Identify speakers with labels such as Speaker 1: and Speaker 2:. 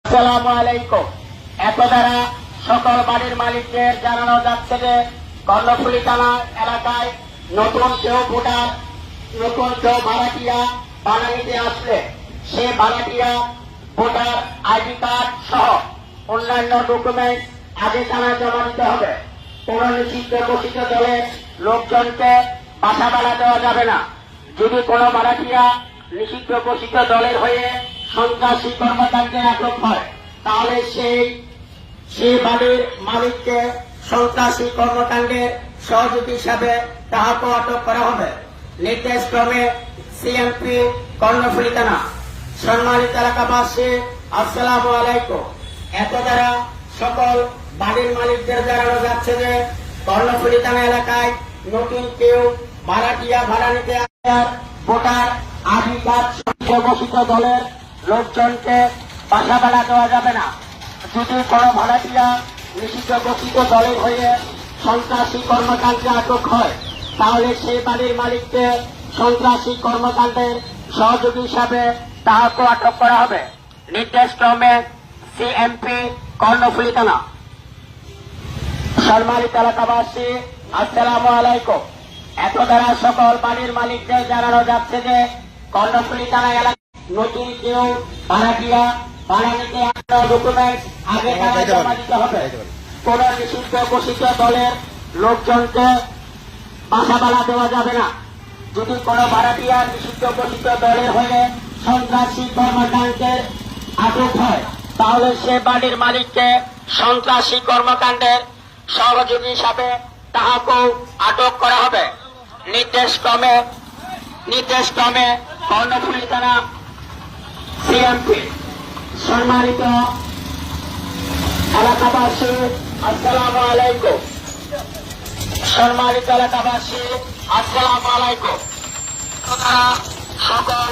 Speaker 1: আসসালামু আলাইকুম। এত দ্বারা সকল বাড়ির মালিকদের জানানো যাচ্ছে যে কর্ণফুলী থানা এলাকায় নতুন কেউ ভোটার, নতুন কেউ ভাড়াটিয়া ভাড়া নিতে আসলে সে ভাড়াটিয়া ভোটার আইডি কার্ড সহ অন্যান্য ডকুমেন্ট আগে থানায় জমা দিতে হবে। কোন নিষিদ্ধ ঘোষিত দলের লোকজনকে বাসা ভাড়া দেওয়া যাবে না। যদি কোনো ভাড়াটিয়া নিষিদ্ধ ঘোষিত দলের হয়ে সন্ত্রাসী কর্মকাণ্ডে আটক হয় তাহলে সেই বাড়ির মালিককে সন্ত্রাসী কর্মকাণ্ডের সহযোগী হিসাবে তাহাকে আটক করা হবে। নির্দেশক্রমে সিএমপি কর্ণফুলী থানা। সম্মানিত এলাকাবাসী, আসসালামু আলাইকুম। এত দ্বারা সকল বাড়ির মালিকদের জানানো যাচ্ছে যে কর্ণফুলী থানা এলাকায় নতুন কেউ ভাড়াটিয়া ভাড়া নিতে ভোটার আইডি কার্ড ঘোষিত দলের লোকজনকে বাসা ভাড়া দেওয়া যাবে না। যদি কোনো ভাড়াটিয়া নিষিদ্ধ ঘোষিত দলের হয়ে সন্ত্রাসী কর্মকাণ্ডে আটক হয় তাহলে সেই বাড়ির মালিককে সন্ত্রাসী কর্মকাণ্ডের সহযোগী হিসাবে তাহাকে আটক করা হবে। নির্দেশক্রমে সিএমপি কর্ণফুলী থানা। সম্মানিত এলাকাবাসী, আসসালামু আলাইকুম। এত দ্বারা সকল বাড়ির মালিকদের জানানো যাচ্ছে যে কর্ণফুলী থানা এলাকায় নতুন কেউ ভাড়াটিয়া ভাড়া নিতে ডকুমেন্ট আগে থানায় জমা দিতে হবে। কোন নিষিদ্ধ ঘোষিত দলের লোকজনকে বাসা ভাড়া দেওয়া যাবে না। যদি কোনো ভাড়াটিয়া নিষিদ্ধ ঘোষিত দলের হয়ে সন্ত্রাসী কর্মকাণ্ডের আটক হয় তাহলে সে বাড়ির মালিককে সন্ত্রাসী কর্মকাণ্ডের সহযোগী হিসাবে তাহাকেও আটক করা হবে। নির্দেশক্রমে কর্ণফুলী থানা সিএমপি। সম্মানিত এলাকাবাসী, আসসালামু আলাইকুম। সম্মানিত এলাকাবাসী, আসসালামু আলাইকুম। সকল